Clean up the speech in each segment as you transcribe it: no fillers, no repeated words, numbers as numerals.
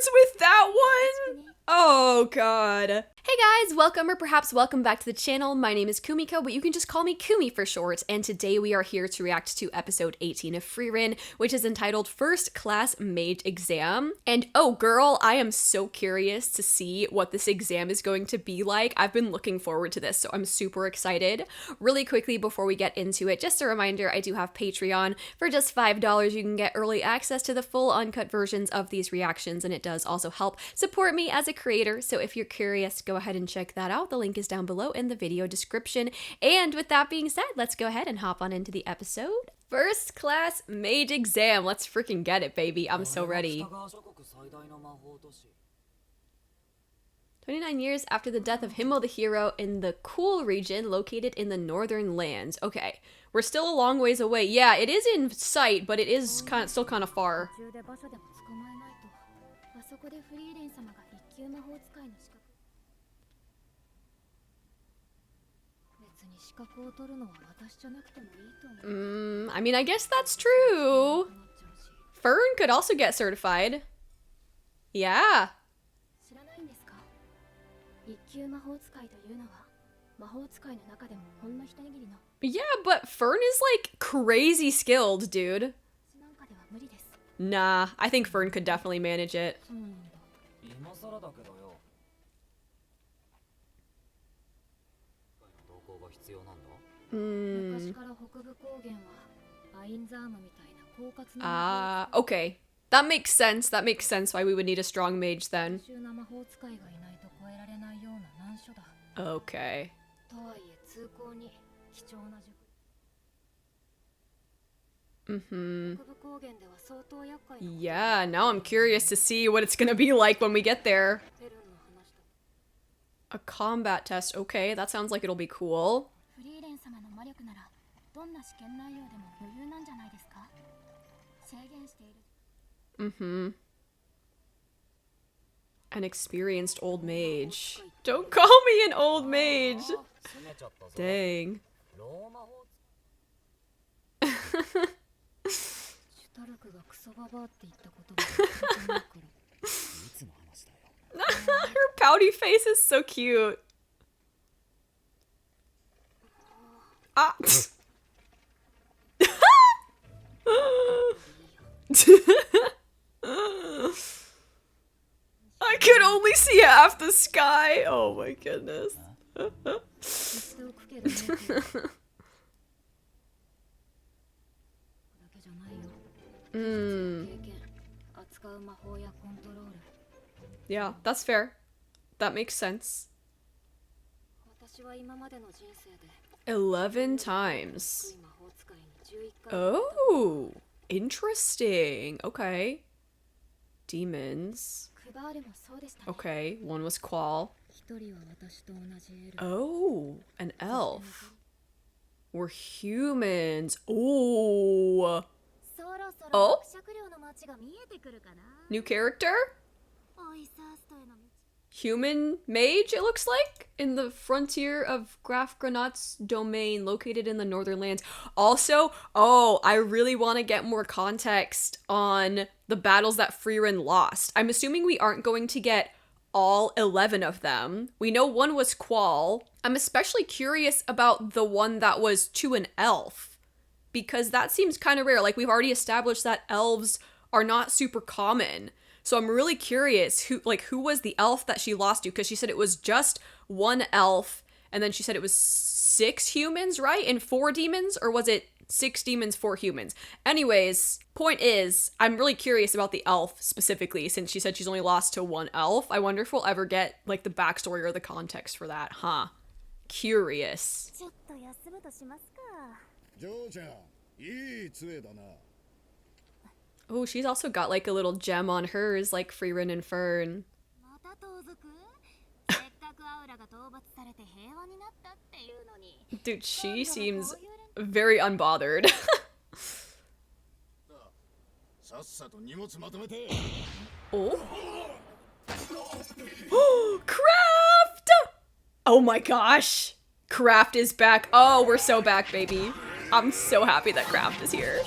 starts with that one? Oh god. Hey guys, welcome or perhaps welcome back to the channel. My name is Kumiko, but you can just call me Kumi for short, and today we are here to react to episode 18 of Frieren, which is entitled First Class Mage Exam. And oh girl, I am so curious to see what this exam is going to be like. I've been looking forward to this, so I'm super excited. Really quickly before we get into it, just a reminder, I do have Patreon. For just $5, you can get early access to the full uncut versions of these reactions, and it does also help support me as a creator, so if you're curious, go ahead and check that out. The link is down below in the video description. And with that being said, let's go ahead and hop on into the episode. First Class Mage Exam. Let's freaking get it, baby. I'm so ready. 29 years after the death of Himmel the hero in the Cool region located in the northern lands. Okay, we're still a long ways away. Yeah, it is in sight, but it is still kind of far. I mean, I guess that's true. Fern could also get certified. Yeah. Yeah, but Fern is like crazy skilled, dude. Nah, I think Fern could definitely manage it. Okay. That makes sense. That makes sense why we would need a strong mage then. Okay. Yeah, now I'm curious to see what it's gonna be like when we get there. A combat test. Okay, that sounds like it'll be cool. An experienced old mage. Don't call me an old mage! Dang. Her pouty face is so cute. Ah. I could only see half the sky. Oh my goodness. Yeah, that's fair. That makes sense. 11 times. Oh, interesting. Okay. Demons. Okay, one was Qual. Oh, an elf. We're humans. Oh. Oh? New character? Human mage, it looks like, in the frontier of Grafgranat's domain located in the northern lands. Also, oh, I really want to get more context on the battles that Frieren lost. I'm assuming we aren't going to get all 11 of them. We know one was Qual. I'm especially curious about the one that was to an elf, because that seems kind of rare. Like, we've already established that elves are not super common. So I'm really curious who was the elf that she lost to, because she said it was just one elf, and then she said it was 6 humans, right? And 4 demons? Or was it 6 demons, 4 humans? Anyways, point is, I'm really curious about the elf specifically, since she said she's only lost to one elf. I wonder if we'll ever get, like, the backstory or the context for that, huh? Curious. Oh, she's also got like a little gem on hers, like Frieren and Fern. Dude, she seems very unbothered. Oh. Oh, Craft! Oh my gosh. Craft is back. Oh, we're so back, baby. I'm so happy that Craft is here.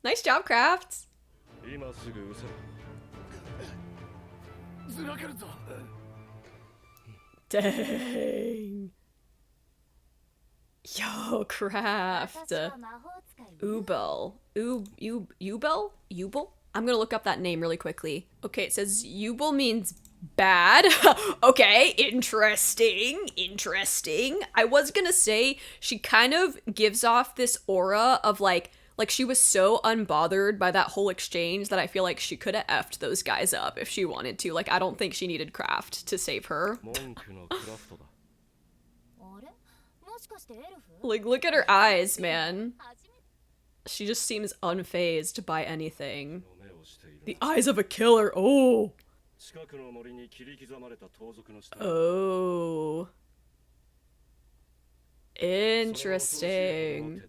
Nice job, Craft. 今すぐ失せろ。ずらけるぞ。Dang. Yo, Craft. Ubel. Ubel? Ubel? I'm gonna look up that name really quickly. Okay, it says Ubel means bad. Okay, interesting. Interesting. I was gonna say she kind of gives off this aura of like she was so unbothered by that whole exchange that I feel like she could have effed those guys up if she wanted to. Like, I don't think she needed Craft to save her. Like, look at her eyes, man. She just seems unfazed by anything. The eyes of a killer. Oh. Oh. Interesting.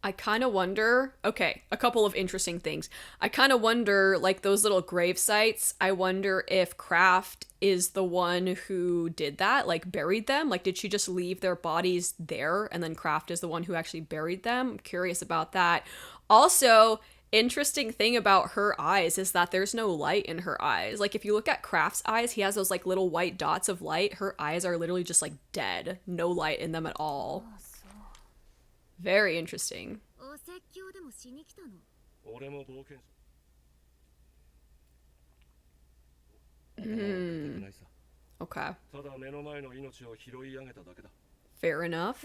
I kind of wonder, okay, a couple of interesting things. I kind of wonder, like, those little grave sites, I wonder if Craft is the one who did that, like, buried them. Like, did she just leave their bodies there, and then Craft is the one who actually buried them? I'm curious about that. Also, interesting thing about her eyes is that there's no light in her eyes. Like, if you look at Craft's eyes, he has those, like, little white dots of light. Her eyes are literally just, like, dead. No light in them at all. Very interesting. Okay. Fair enough.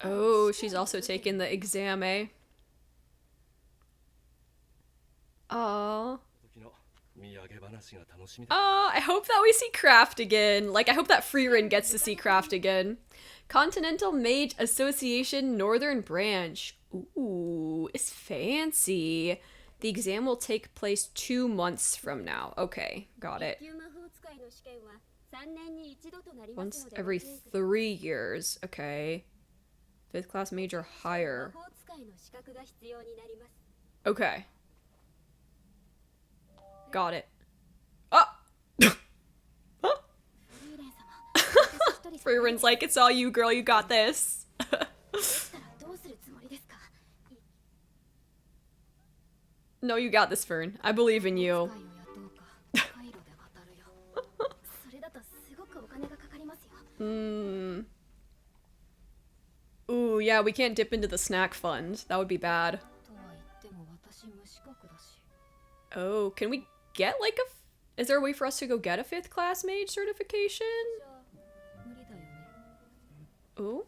Oh, she's also taking the exam, eh? Aww. I hope that we see Craft again. Like, I hope that Frieren gets to see Craft again. Continental Mage Association Northern Branch. Ooh, it's fancy. The exam will take place 2 months from now. Okay, got it. Once every 3 years. Okay. 5th class mage or higher. Okay. Got it. Oh! Frieren's like, it's all you, girl, you got this. No, you got this, Fern. I believe in you. Ooh, yeah, we can't dip into the snack fund. That would be bad. Oh, can we get like is there a way for us to go get a 5th class mage certification? Ooh.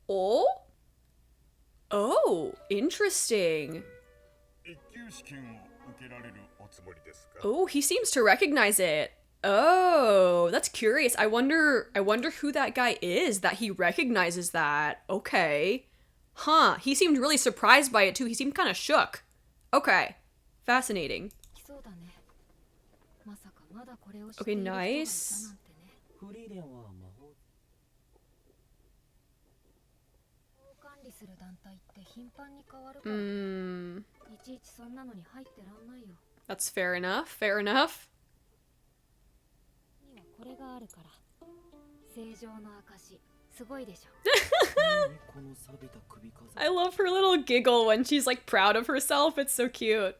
Oh? Oh, interesting. Oh, he seems to recognize it. Oh, that's curious. I wonder who that guy is that he recognizes that. Okay. Huh, he seemed really surprised by it too. He seemed kind of shook. Okay. Fascinating. Okay, nice. That's fair enough. Fair enough. I love her little giggle when she's like proud of herself. It's so cute.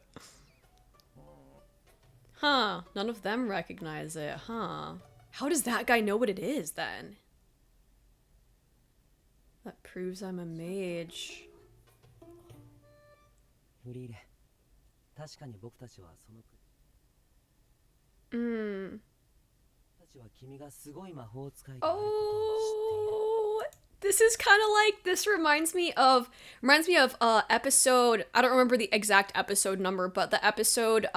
Huh. None of them recognize it, huh? How does that guy know what it is then? That proves I'm a mage. Oh, this is kind of like, this reminds me of episode, I don't remember the exact episode number, but the episode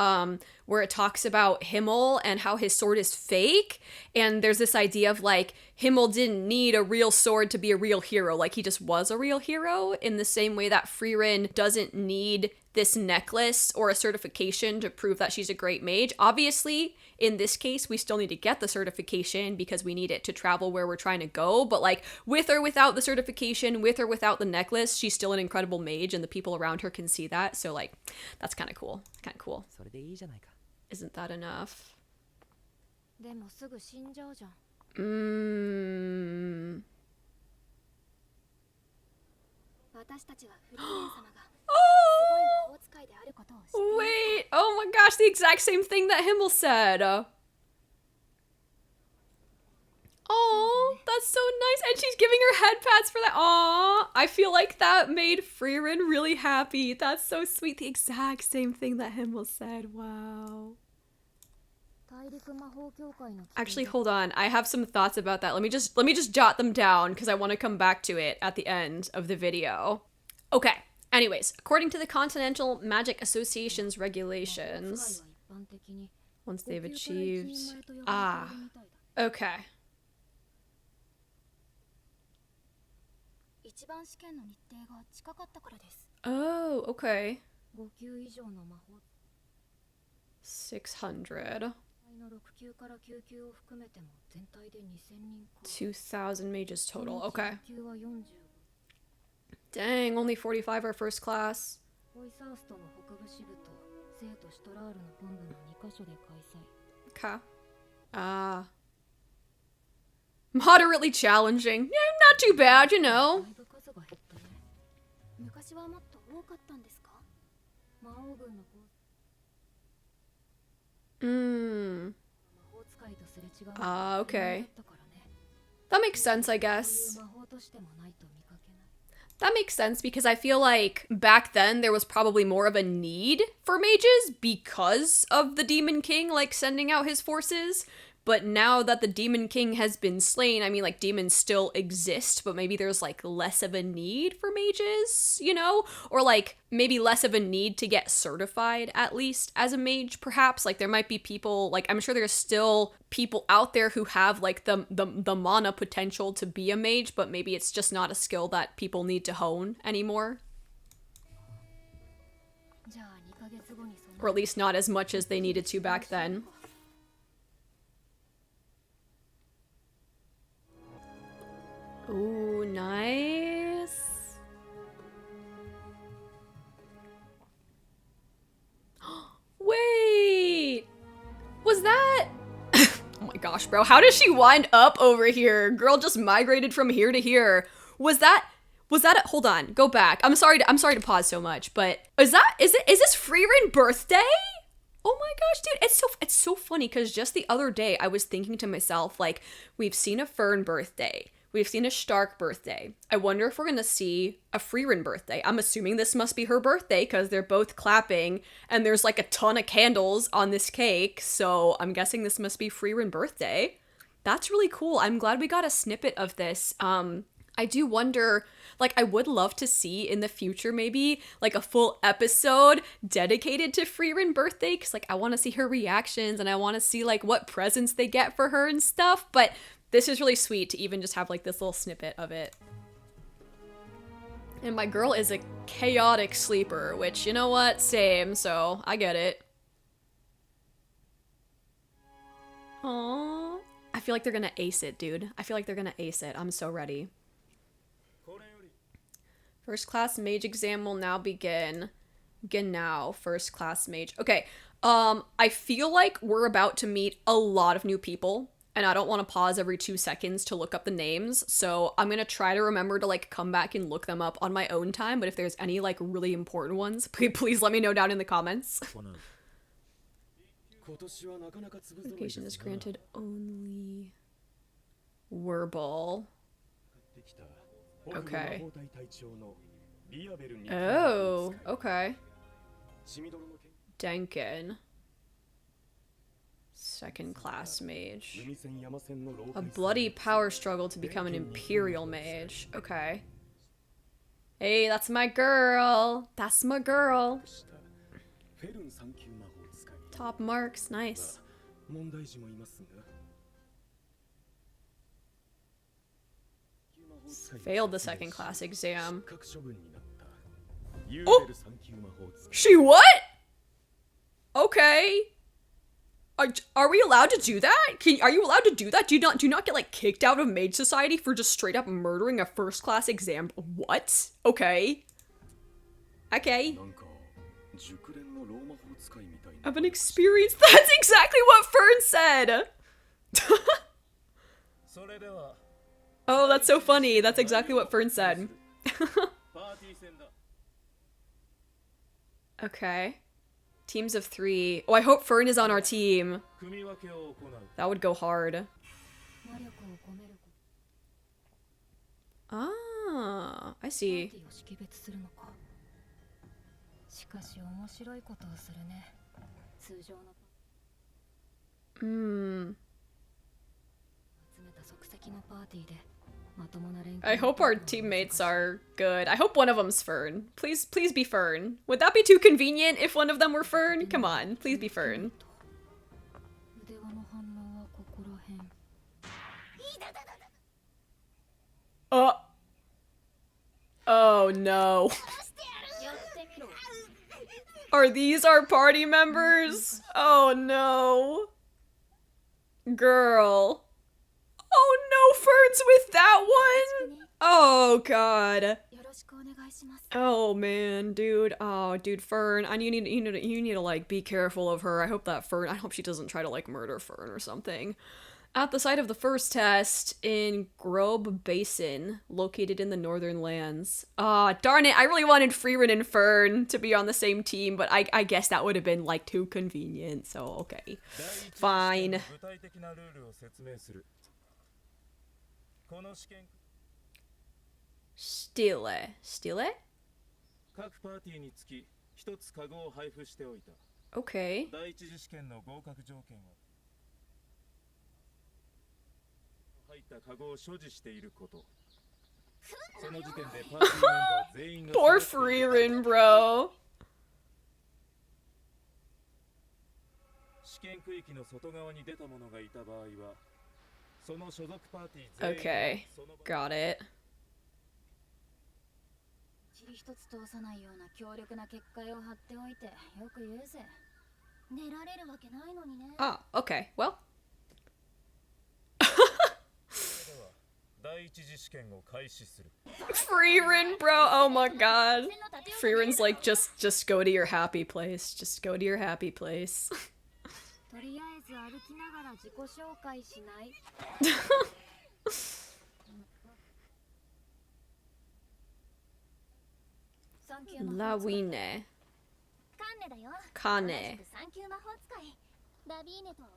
where it talks about Himmel and how his sword is fake, and there's this idea of like Himmel didn't need a real sword to be a real hero, like he just was a real hero, in the same way that Frieren doesn't need this necklace or a certification to prove that she's a great mage. Obviously, in this case, we still need to get the certification because we need it to travel where we're trying to go, but like with or without the certification, with or without the necklace, she's still an incredible mage and the people around her can see that, so like that's kind of cool. Kind of cool. Isn't that enough? でもすぐ死んじゃうじゃん。私たちはフリーレン様がすごい魔法使いであることを知っています。 Wait, oh my gosh, the exact same thing that Himmel said. Oh, that's so nice. And she's giving her head pats for that. Aw, I feel like that made Frieren really happy. That's so sweet. The exact same thing that Himmel said. Wow. 大陸魔法協会の Actually, hold on. I have some thoughts about that. Let me just jot them down because I want to come back to it at the end of the video. Okay. Anyways, according to the Continental Magic Association's regulations, once they've achieved... okay. 一番試験の日程が近かったからです。 Oh, okay. 5級以上の魔法 600. の6級から9級を含めても全体で2000人か。 2,000 mages total. Okay. 9級は45。 Dang, only 45 are first class. ホイサーストの北部支部と聖都シュトラールの本部の2カ所で開催。 Okay. Moderately challenging. Yeah, not too bad, you know. だいぶ数が減ったね。昔はもっと多かったんですか？魔王軍の魔法使いとすれ違う。Okay. That makes sense, I guess. 魔法としてもないと見かけない。 That makes sense because I feel like back then there was probably more of a need for mages because of the Demon King, like, sending out his forces. But now that the Demon King has been slain, I mean, like, demons still exist, but maybe there's, like, less of a need for mages, you know? Or, like, maybe less of a need to get certified, at least, as a mage, perhaps. Like, there might be people, like, I'm sure there's still people out there who have, like, the mana potential to be a mage, but maybe it's just not a skill that people need to hone anymore. Or at least not as much as they needed to back then. Ooh, nice. Wait! Was that... oh my gosh, bro. How does she wind up over here? Girl just migrated from here to here. Was that a, hold on, go back. I'm sorry to pause so much, but is this Frieren birthday? Oh my gosh, dude, it's so funny because just the other day I was thinking to myself, like, we've seen a Fern birthday. We've seen a Stark birthday. I wonder if we're gonna see a Frieren birthday. I'm assuming this must be her birthday because they're both clapping and there's like a ton of candles on this cake. So I'm guessing this must be Frieren birthday. That's really cool. I'm glad we got a snippet of this. I do wonder, like, I would love to see in the future maybe like a full episode dedicated to Frieren birthday because, like, I want to see her reactions and I want to see like what presents they get for her and stuff. But this is really sweet to even just have like this little snippet of it. And my girl is a chaotic sleeper, which, you know what? Same, so I get it. Aww. I feel like they're gonna ace it, dude. I feel like they're gonna ace it. I'm so ready. First class mage exam will now begin. Genau, first class mage. Okay, I feel like we're about to meet a lot of new people. And I don't want to pause every 2 seconds to look up the names, so I'm gonna try to remember to like come back and look them up on my own time, but if there's any like really important ones, please let me know down in the comments. Location is granted only verbal. Okay. Oh, okay. Denkin. Second class mage. A bloody power struggle to become an imperial mage. Okay. Hey, that's my girl. That's my girl. Top marks, nice. Failed the second class exam. Oh! She what? Okay. Are we allowed to do that? Are you allowed to do that? Do you not get like kicked out of Mage Society for just straight up murdering a first class exam? What? Okay. Okay. of an experience. That's exactly what Fern said. それでは Oh, that's so funny. That's exactly what Fern said. パーティー戦だ Okay. Teams of 3. Oh, I hope Fern is on our team. 組み分けを行う That would go hard. 魔力を込めるこ Ah, I と see. パーティーを識別するのか。しかし面白いことをするね。通常の Hmm. 集めた即席のパーティーでまともな連携 I hope our teammates are good. I hope one of them's Fern. Please, please be Fern. Would that be too convenient if one of them were Fern? Come on, please be Fern. 腕輪の反応はここら辺。 Oh no. やってみろ。 Are these our party members? Oh no. Girl. Oh no, Fern's with that one? Oh god. よろしくお願いします。 Oh man, dude. Oh, dude, Fern. You need to like be careful of her. I hope that Fern. I hope she doesn't try to like murder Fern or something. At the site of the first test in Grobe Basin, located in the Northern Lands. Ah, darn it! I really wanted Frieren and Fern to be on the same team, but I guess that would have been like too convenient. So okay, fine. 具体的なルールを説明するこの試験 Stille. Stille? 各パーティーにつき一つカゴを配布しておいた Okay. 第一次試験の合格条件は入ったカゴを所持していることその時点でパーティーメンバー全員が Poor Frieren, bro. 試験区域の外側に出た者がいた場合はその所属パーティー全員 Okay. その場 Got it. 塵一つ通さないような強力な結界を貼っておいてよく言うぜ。寝られるわけないのにね。 Ah, okay. Well. では第一次試験を開始する Frieren, bro. Oh my god. Frieren's like, just go to your happy place. Just go to your happy place. とりあえず歩きながら自己紹介しない？ サンキュー魔法使い Lawine. カンネだよ。 Kane. サンキュー魔法使い。ダビーネと幼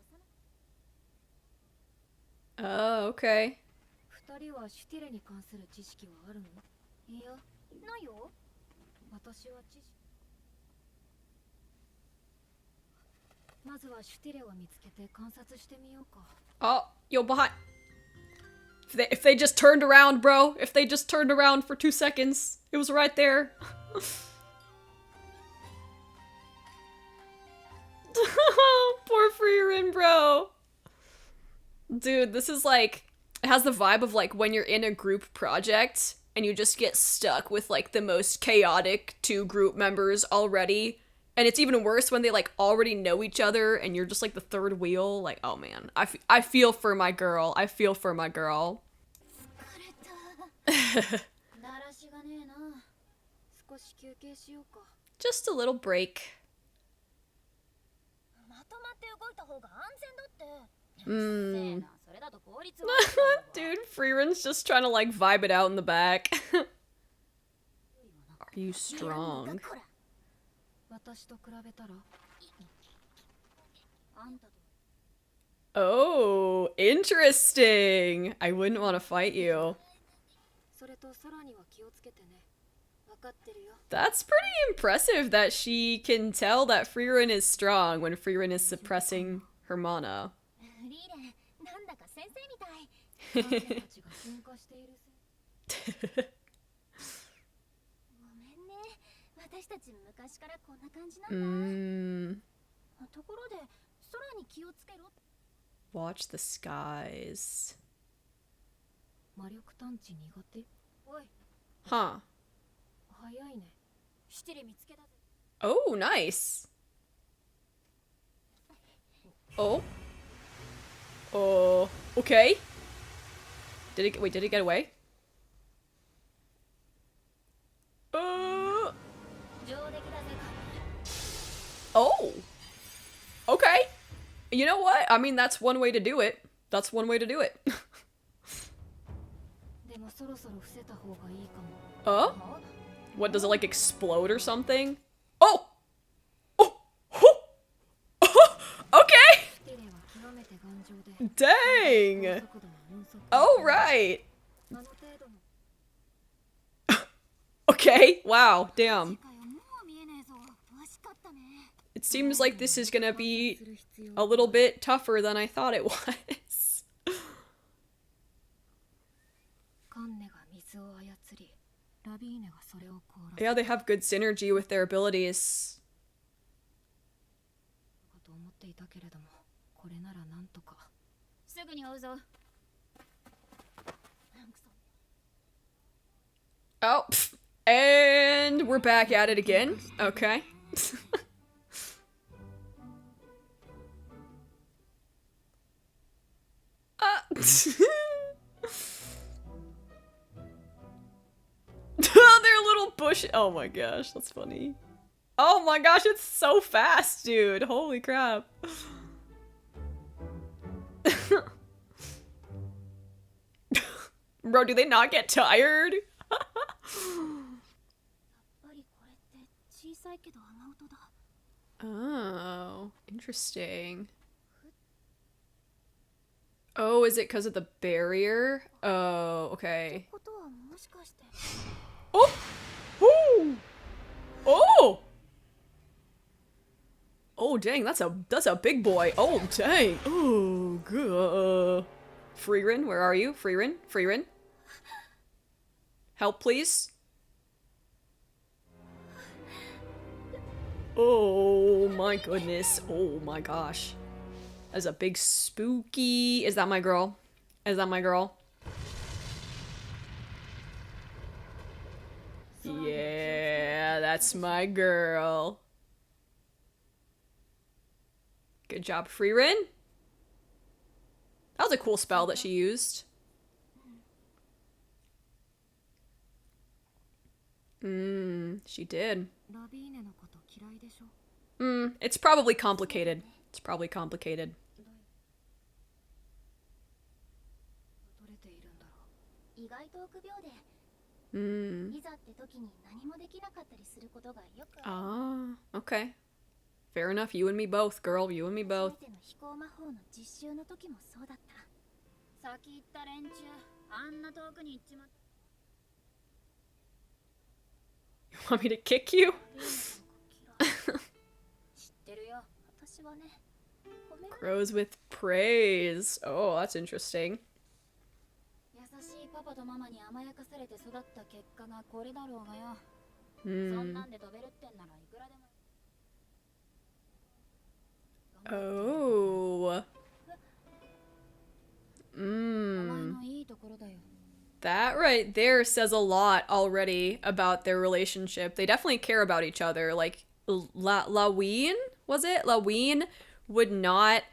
Oh, okay. 二人はシュティレに関する知識はあるの？いや、ないよ。私は知識。まずはシュティレを見つけて観察してみようか。 Oh, yo, behind. If they just turned around, bro. If they just turned around for 2 seconds. It was right there. Poor Frieren, bro. Dude, this is like, it has the vibe of like when you're in a group project and you just get stuck with like the most chaotic 2 group members already. And it's even worse when they like already know each other and you're just like the third wheel. Like, oh man, I feel for my girl. I feel for my girl. だらしがねえな。少し休憩しようか。 Just a little break. まとまって動いた方が安全だって。 Mm. それだと効率悪い。 Dude, Frieren's just trying to like vibe it out in the back. Are you strong? 私と比べたら。あんたと。 Oh, interesting. I wouldn't want to fight you. それと空には気をつけてね。わかってるよ。 That's pretty impressive that she can tell that Frieren is strong when Frieren is suppressing her mana. リーレン、なんだか先生みたい。彼女たちが噴火しているせい。ごめんね。私たち昔からこんな感じなんだ。ところで、空に気をつけろ。 Watch the skies. 魔力探知苦手？おい、 Huh. 早いね。シュティレ見つけたぜ。 Oh, nice. Oh. Oh, okay. Did it get away? 上出来だぜ。 Oh. You know what? I mean, that's one way to do it. That's one way to do it. でもそろそろ伏せた方がいいかも。 Oh? What, does it like explode or something? Oh! Oh! Oh! Okay! テレは極めて頑丈で、 Dang! 速度は音速。 Oh, right! あの程度の Okay, wow, damn. 世界はもう見えねえぞ。詳しかったね。 It seems like this is gonna be a little bit tougher than I thought it was. カンネが水を操り、ラビーネがそれを凍らせ Yeah, they have good synergy with their abilities. たと思っていたけれども、これならなんとか。すぐに追うぞ。 Oh, pff. And we're back at it again. Okay. Their little bush. Oh my gosh, that's funny. Oh my gosh, it's so fast, dude. Holy crap. Bro, do they not get tired? やっぱりこれって小さいけど雨音だ。 Oh, interesting. Oh, is it because of the barrier? Oh, okay. ことはもしかして。 Oh! Oh! Oh! Oh, dang, that's a big boy. Oh, dang. Oh, good. Frieren, where are you? Frieren? Frieren? Help, please. Oh my goodness. Oh my gosh. That's a big spooky. Is that my girl? Is that my girl? Yeah, that's my girl. Good job, Frieren. That was a cool spell that she used. She did. ラビーネのこと嫌いでしょ。 It's probably complicated. It's probably complicated. 取れているんだろう。意外と臆病で、 Hmm. いざって時に何もできなかったりすることがよくある。 Ah, okay. Fair enough. You and me both, girl. You and me 初 both. めての飛行魔法の実習の時もそうだった。先行った連中、あんな遠くに行っちまった。 You want me to kick you? 知ってるよ。私はね。ごめんね。 Grows with praise. Oh, that's interesting. 優しいパパとママに甘やかされて育った結果がこれだろうがよ。そ Hmm. んなんで飛べるってんならいくらでも。 Oh. お前 Hmm. のいいところだよ。 That right there says a lot already about their relationship. They definitely care about each other. Like, Laween, was it? Laween would not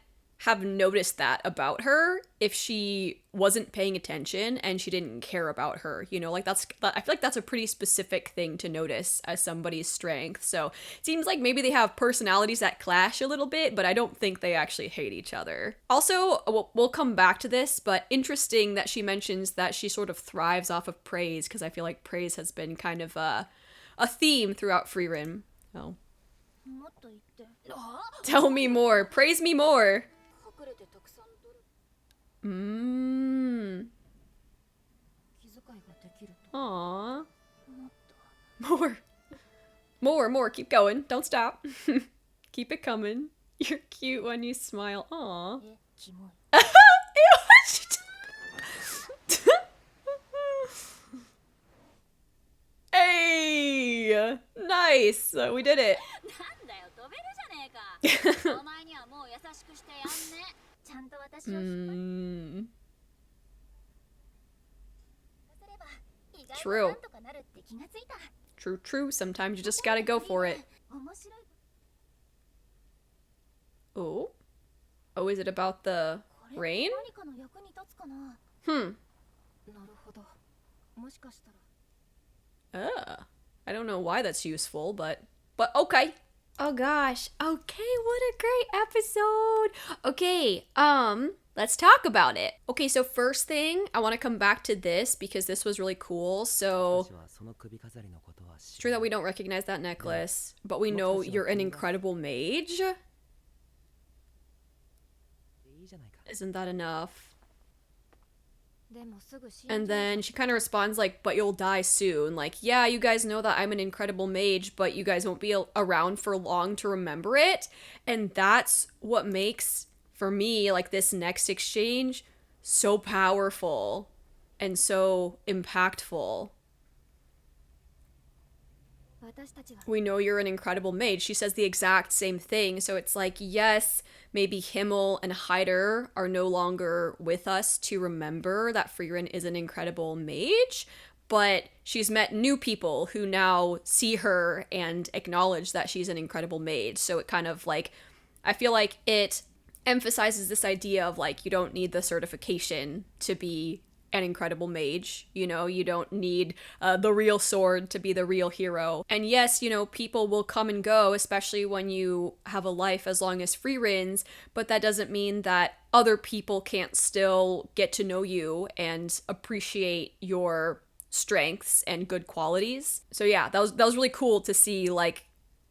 have noticed that about her if she wasn't paying attention and she didn't care about her. You know, like I feel like that's a pretty specific thing to notice as somebody's strength. So it seems like maybe they have personalities that clash a little bit, but I don't think they actually hate each other. Also, we'll come back to this, but interesting that she mentions that she sort of thrives off of praise, because I feel like praise has been kind of a theme throughout Frieren. Oh. もっと言って。 Tell me more. Praise me more. 隠れてたくさん取る。 Mmm. 気遣いができると。 Aww. もっと。 More. More. Keep going. Don't stop. Keep it coming. You're cute when you smile. Aww. え、キモい。 Hey! Nice! We did it. なんだよ、飛べるじゃねえか。お前にはもう優しくしてやんね。ちゃんと私を引っ張 Mm. らせれば、意外と True. なんとかなるって気がついた。 True. Sometimes you just gotta go for it. 面白い。 Oh? Oh, is it about the これ rain? 何かの役に立つかな。 Hmm. なるほど。もしかしたら。 I don't know why that's useful, but okay. Oh gosh. Okay, what a great episode. Okay, let's talk about it. Okay, so first thing, I want to come back to this because this was really cool. So it's true that we don't recognize that necklace, but we know you're an incredible mage. Isn't that enough? And then she kind of responds like, but you'll die soon. Like, yeah, you guys know that I'm an incredible mage, but you guys won't be around for long to remember it. And that's what makes, for me, like this next exchange so powerful and so impactful. We know you're an incredible mage. She says the exact same thing. So it's like, yes, maybe Himmel and Hyder are no longer with us to remember that Frieren is an incredible mage, but she's met new people who now see her and acknowledge that she's an incredible mage. So it kind of like, I feel like it emphasizes this idea of like, you don't need the certification to be an incredible mage. You know, you don't need the real sword to be the real hero. And yes, you know, people will come and go, especially when you have a life as long as Frieren's, but that doesn't mean that other people can't still get to know you and appreciate your strengths and good qualities. So yeah, that was really cool to see like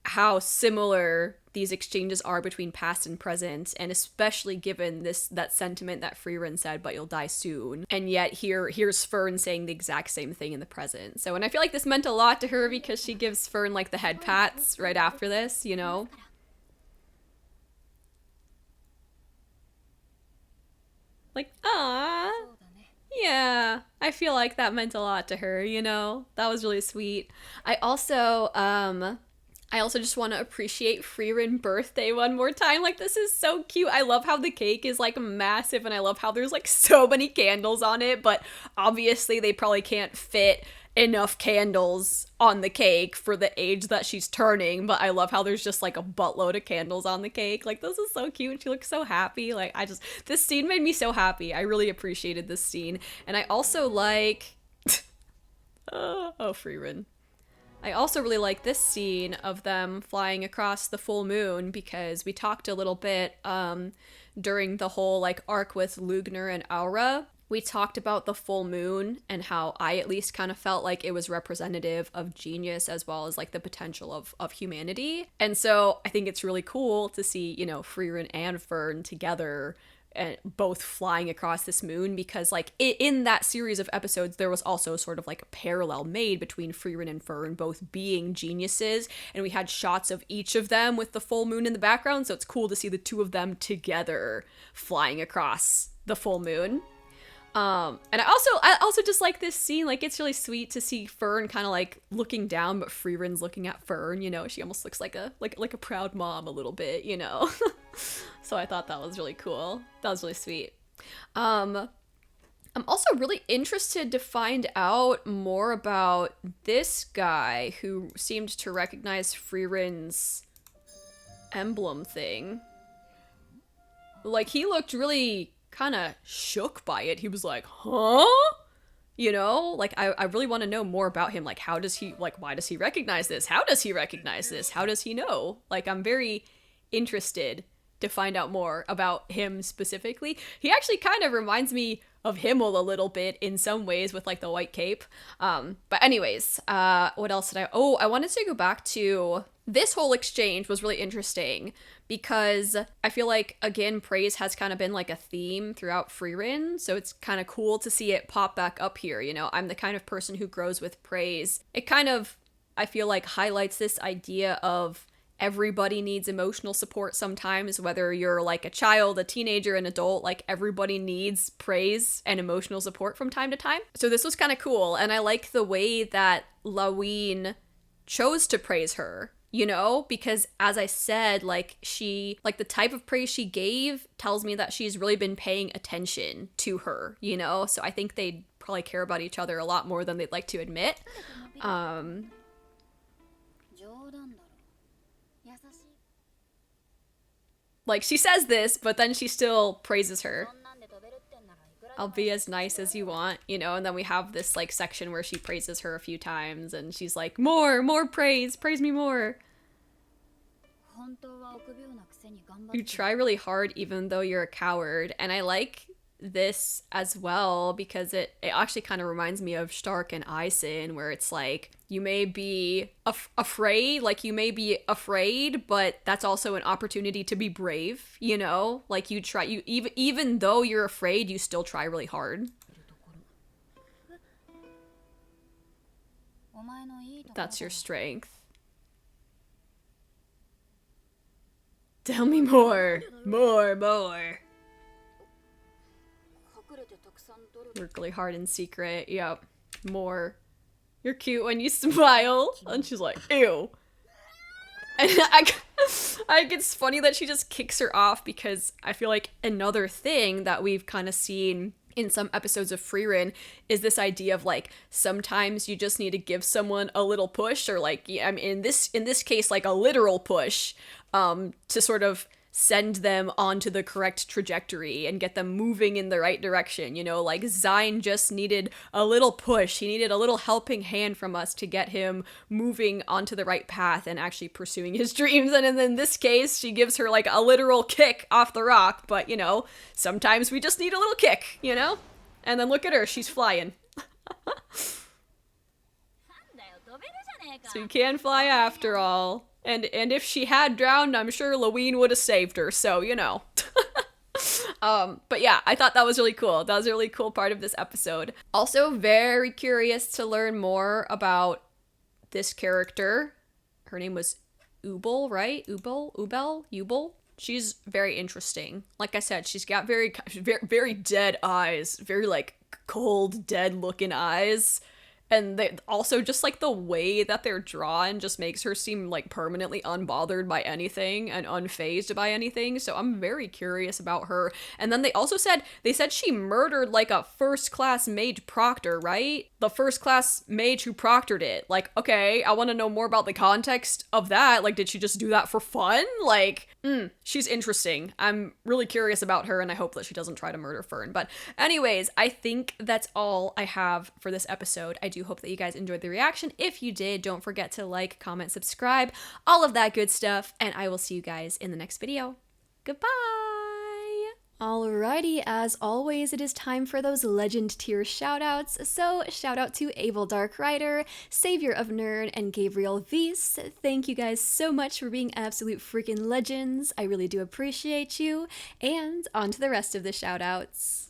how similar these exchanges are between past and present, and especially given that sentiment that Frieren said, but you'll die soon. And yet here's Fern saying the exact same thing in the present. So, and I feel like this meant a lot to her because she gives Fern like the head pats right after this, you know? Like, ah. Yeah, I feel like that meant a lot to her, you know? That was really sweet. I also just want to appreciate Frieren birthday one more time. Like, this is so cute. I love how the cake is, like, massive, and I love how there's, like, so many candles on it, but obviously they probably can't fit enough candles on the cake for the age that she's turning, but I love how there's just, like, a buttload of candles on the cake. Like, this is so cute. She looks so happy. Like, this scene made me so happy. I really appreciated this scene. And I also like... oh, Frieren. I also really like this scene of them flying across the full moon because we talked a little bit during the whole like arc with Lugner and Aura. We talked about the full moon and how I at least kind of felt like it was representative of genius as well as like the potential of humanity. And so I think it's really cool to see, you know, Frieren and Fern together and both flying across this moon, because like in that series of episodes there was also sort of like a parallel made between Frieren and Fern both being geniuses, and we had shots of each of them with the full moon in the background, so it's cool to see the two of them together flying across the full moon. And I also just like this scene. Like, it's really sweet to see Fern kind of like looking down, but Frieren's looking at Fern, you know. She almost looks like a proud mom a little bit, you know. So I thought that was really cool. That was really sweet. I'm also really interested to find out more about this guy who seemed to recognize Frieren's emblem thing. Like, he looked really kind of shook by it. He was like, huh? You know, like, I really want to know more about him. Like, how does he, like, why does he recognize this? How does he recognize this? How does he know? Like, I'm very interested to find out more about him specifically. He actually kind of reminds me of Himmel a little bit in some ways with like the white cape. But anyways, what else did I wanted to go back to this whole exchange was really interesting because I feel like, again, praise has kind of been like a theme throughout Frieren, so it's kind of cool to see it pop back up here. You know, I'm the kind of person who grows with praise. It kind of, I feel like, highlights this idea of everybody needs emotional support sometimes, whether you're like a child, a teenager, an adult, like everybody needs praise and emotional support from time to time. So this was kind of cool, and I like the way that Lawine chose to praise her, you know, because as I said, like the type of praise she gave tells me that she's really been paying attention to her, you know, so I think they probably care about each other a lot more than they'd like to admit. Like, she says this, but then she still praises her. I'll be as nice as you want, you know, and then we have this, like, section where she praises her a few times, and she's like, more praise me more. 本当は臆病なくせに頑張っ You て try really hard even though you're a coward. And I like this as well because it actually kind of reminds me of Stark and Aisin, where it's like you may be afraid, like you may be afraid, but that's also an opportunity to be brave, you know? Like you try, you even though you're afraid, you still try really hard. お前のいいところ That's your strength. Tell me more. More. 隠れてたくさん努力 Work really hard in secret. Yep. More. You're cute when you smile. And she's like, ew. And I think it's funny that she just kicks her off because I feel like another thing that we've kind of seen in some episodes of Frieren is this idea of like sometimes you just need to give someone a little push, or like, yeah, I mean in this case like a literal push to sort of send them onto the correct trajectory and get them moving in the right direction. You know, like Zine just needed a little push. He needed a little helping hand from us to get him moving onto the right path and actually pursuing his dreams. And in this case, she gives her like a literal kick off the rock. But, you know, sometimes we just need a little kick, you know? And then look at her, she's flying. なんだよ飛べるじゃねえか So you can fly after all. And if she had drowned, I'm sure Lewine would have saved her, so, you know. But yeah, I thought that was really cool. That was a really cool part of this episode. Also, very curious to learn more about this character. Her name was Ubel, right? Ubel? She's very interesting. Like I said, she's got very, very dead eyes. Very, like, cold, dead-looking eyes. And they also just like the way that they're drawn just makes her seem like permanently unbothered by anything and unfazed by anything. So I'm very curious about her. And then they said she murdered like a first class mage proctor, right? The first class mage who proctored it. Like, okay, I want to know more about the context of that. Like, did she just do that for fun? Like, she's interesting. I'm really curious about her, and I hope that she doesn't try to murder Fern. But anyways, I think that's all I have for this episode. I do hope that you guys enjoyed the reaction. If you did, don't forget to like, comment, subscribe, all of that good stuff, and I will see you guys in the next video. Goodbye! Alrighty, as always, it is time for those legend tier shoutouts. So, shout out to Abel Darkrider, Savior of Nern, and Gabriel Weiss. Thank you guys so much for being absolute freaking legends. I really do appreciate you. And on to the rest of the shoutouts.